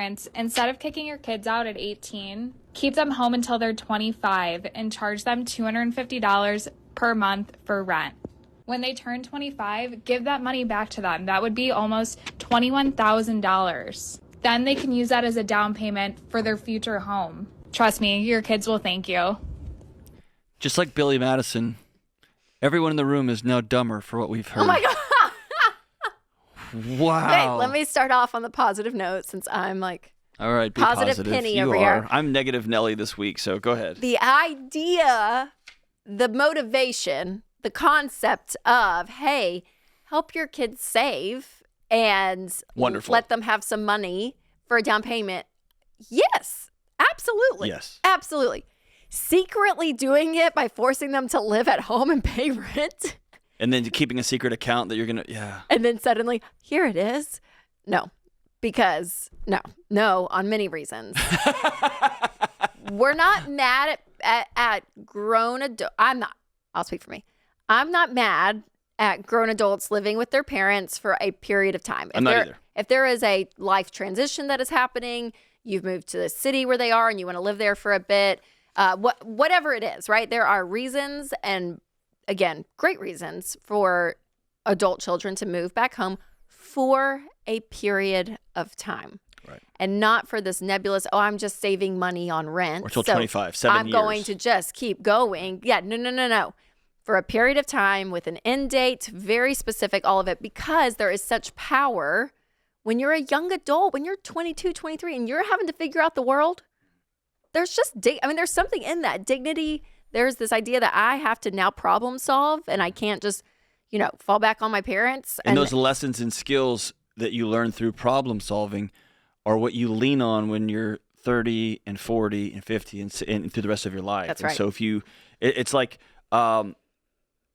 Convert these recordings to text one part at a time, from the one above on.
parents, instead of kicking your kids out at 18, keep them home until they're 25 and charge them $250 per month for rent. When they turn 25, give that money back to them. That would be almost $21,000. Then they can use that as a down payment for their future home. Trust me, your kids will thank you. Just like Billy Madison, everyone in the room is now dumber for what we've heard. Oh my God. Wow. Hey, let me start off on the positive note since I'm like all right, be positive Penny you over are. here. I'm negative Nelly this week, so go ahead. The idea, the motivation, the concept of, hey, help your kids save and Wonderful. let them have some money for a down payment. Yes, absolutely. Yes. Absolutely. Secretly doing it by forcing them to live at home and pay rent. And then keeping a secret account that you're going to, yeah. And then suddenly, here it is. No, because no, on many reasons. We're not mad at grown adults. I'll speak for me. I'm not mad at grown adults living with their parents for a period of time. I'm not either. If there is a life transition that is happening, you've moved to the city where they are and you want to live there for a bit, whatever it is, right? There are reasons, and again, great reasons for adult children to move back home for a period of time. Right. And not for this nebulous, I'm just saving money on rent. Or till 25, 7 years. I'm going to just keep going. Yeah, no. For a period of time with an end date, very specific, all of it, because there is such power when you're a young adult, when you're 22, 23, and you're having to figure out the world. There's just, there's something in that dignity. There's this idea that I have to now problem solve and I can't just, fall back on my parents. And those lessons and skills that you learn through problem solving are what you lean on when you're 30 and 40 and 50 and through the rest of your life. That's and right. So if you, it's like, I'm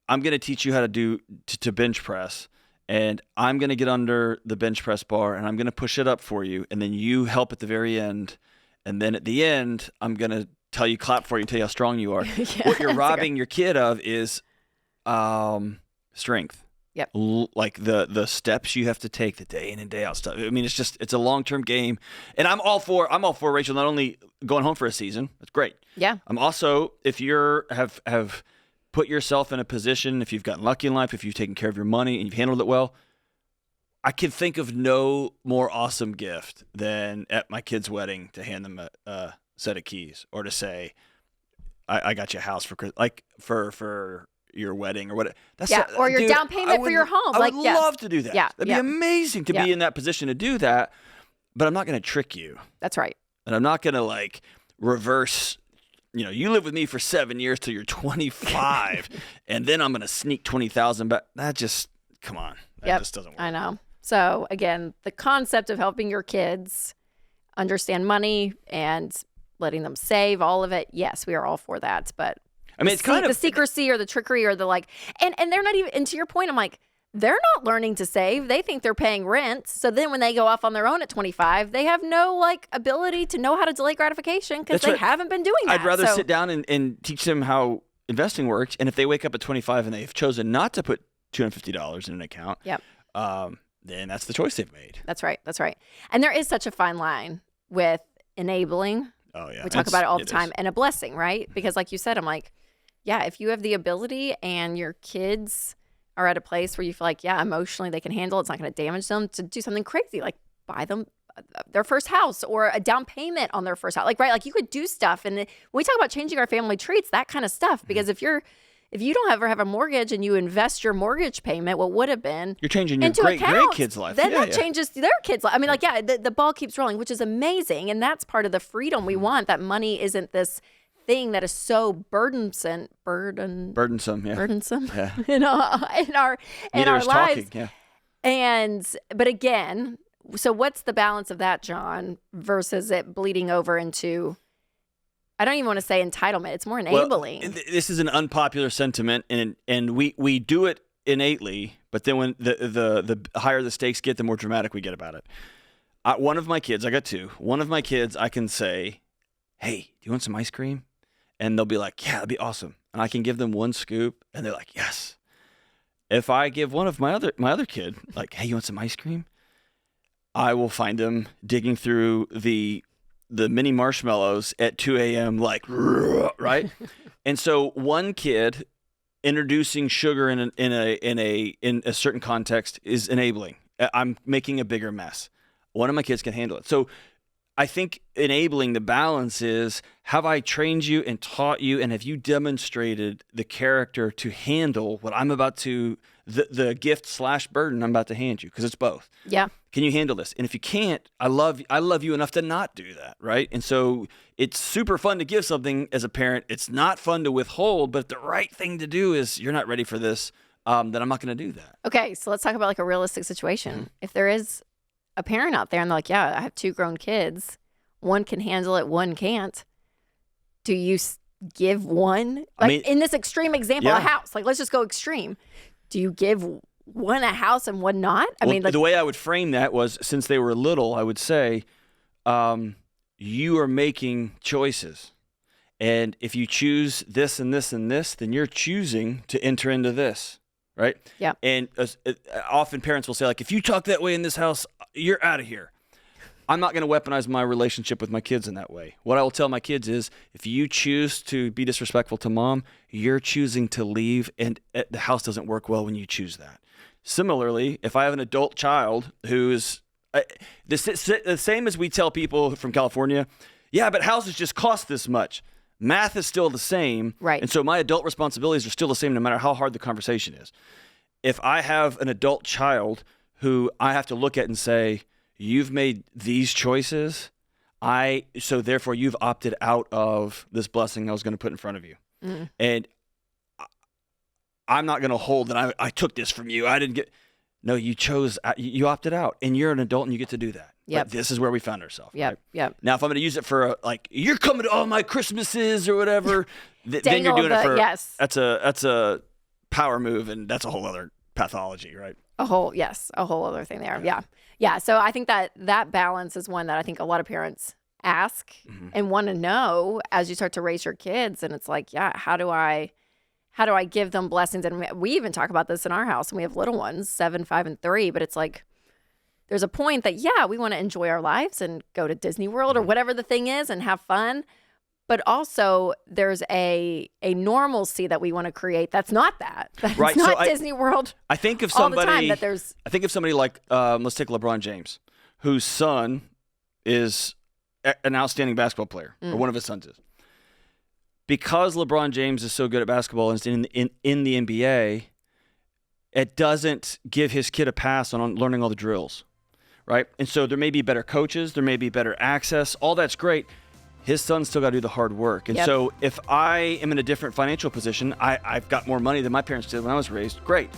going to teach you how to to bench press, and I'm going to get under the bench press bar and I'm going to push it up for you. And then you help at the very end. And then at the end, I'm going to tell you, clap for you, and tell you how strong you are. Yeah, what you're robbing your kid of is strength. Yep. Like the steps you have to take, the day in and day out stuff. I mean, it's a long-term game. And I'm all for Rachel, not only going home for a season, that's great. Yeah. I'm also, if you're have put yourself in a position, if you've gotten lucky in life, if you've taken care of your money and you've handled it well, I can think of no more awesome gift than at my kid's wedding to hand them a set of keys, or to say, I got you a house for your wedding or what. That's or your down payment for your home. I would love to do that. Yeah, That'd be amazing to be in that position to do that. But I'm not going to trick you. That's right. And I'm not going to reverse. You live with me for 7 years till you're 25, and then I'm going to sneak 20,000 back. That just, come on. That just doesn't work. I know. So again, the concept of helping your kids understand money and letting them save, all of it. Yes, we are all for that. But it's kind of the secrecy or the trickery or the and they're not even, and to your point, I'm like, they're not learning to save. They think they're paying rent. So then when they go off on their own at 25, they have no ability to know how to delay gratification because they haven't been doing that. I'd rather sit down and teach them how investing works. And if they wake up at 25 and they've chosen not to put $250 in an account, then that's the choice they've made. That's right. That's right. And there is such a fine line with enabling. Oh, yeah. We talk about it all the time. And a blessing, right? Because like you said, I'm like, yeah, if you have the ability and your kids are at a place where you feel like, yeah, emotionally they can handle it, it's not going to damage them, to do something crazy, like buy them their first house or a down payment on their first house. You could do stuff. And when we talk about changing our family treats, that kind of stuff, because if you don't ever have a mortgage and you invest your mortgage payment, what would have been, you're changing your great-grandkids' life. Then that changes their kids' life. The ball keeps rolling, which is amazing. And that's part of the freedom we want, that money isn't this thing that is so burdensome. Burdensome, yeah. in our lives. Talking, yeah. But again, so what's the balance of that, John, versus it bleeding over into, I don't even want to say entitlement. It's more enabling. Well, this is an unpopular sentiment, and we do it innately, but then when the higher the stakes get, the more dramatic we get about it. One of my kids, I got two. One of my kids, I can say, hey, do you want some ice cream? And they'll be like, yeah, that'd be awesome. And I can give them one scoop, and they're like, yes. If I give one of my other kid, like, hey, you want some ice cream? I will find them digging through the mini marshmallows at 2 a.m. like, right? And so one kid introducing sugar in a certain context is enabling. I'm making a bigger mess. One of my kids can handle it. So I think enabling the balance is, have I trained you and taught you, and have you demonstrated the character to handle what I'm about to, the gift/burden I'm about to hand you? Because it's both. Yeah. Can you handle this? And if you can't, I love you enough to not do that, right? And so it's super fun to give something as a parent. It's not fun to withhold, but the right thing to do is, you're not ready for this, then I'm not going to do that. Okay, so let's talk about like a realistic situation. If there is a parent out there and they're like, yeah, I have 2 grown kids. One can handle it, one can't. Do you give one? Like, in this extreme example, a house. Like, let's just go extreme. Do you give one a house and one not? I mean, like, the way I would frame that was, since they were little, I would say, you are making choices. And if you choose this and this and this, then you're choosing to enter into this. Right? Yeah. And often parents will say, like, if you talk that way in this house, you're out of here. I'm not going to weaponize my relationship with my kids in that way. What I will tell my kids is, if you choose to be disrespectful to mom, you're choosing to leave, and the house doesn't work well when you choose that. Similarly, if I have an adult child who's the same as we tell people from California, yeah, but houses just cost this much. Math is still the same. Right. And so my adult responsibilities are still the same no matter how hard the conversation is. If I have an adult child who I have to look at and say, you've made these choices, so therefore you've opted out of this blessing I was going to put in front of you. Mm. And I'm not going to hold that I took this from you. I didn't get... No, you opted out, and you're an adult and you get to do that. Yep. But this is where we found ourselves. Yep. Right? Yep. Now, if I'm going to use it for you're coming to all my Christmases or whatever, then you're doing it for, yes. That's a power move, and that's a whole other pathology, right? A whole other thing there. Yeah. Yeah. So I think that balance is one that I think a lot of parents ask and want to know as you start to raise your kids. And it's like, yeah, how do I give them blessings? And we even talk about this in our house, and we have little ones, 7, 5, and 3, but it's like, there's a point that, yeah, we want to enjoy our lives and go to Disney World or whatever the thing is and have fun. But also there's a normalcy that we want to create that's not that. That's right. not Disney World. I think of all the somebody time that I think of somebody like let's take LeBron James, whose son is an outstanding basketball player, or one of his sons is. Because LeBron James is so good at basketball and is in the NBA, it doesn't give his kid a pass on learning all the drills. Right? And so there may be better coaches, there may be better access, all that's great. His son's still got to do the hard work. And so if I am in a different financial position, I've got more money than my parents did when I was raised, great.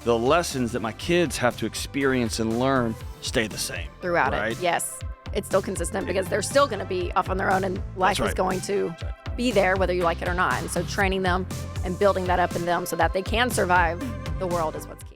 The lessons that my kids have to experience and learn stay the same. Throughout right? it, yes. It's still consistent because they're still going to be off on their own, and life is going to be there whether you like it or not. And so training them and building that up in them so that they can survive the world is what's key.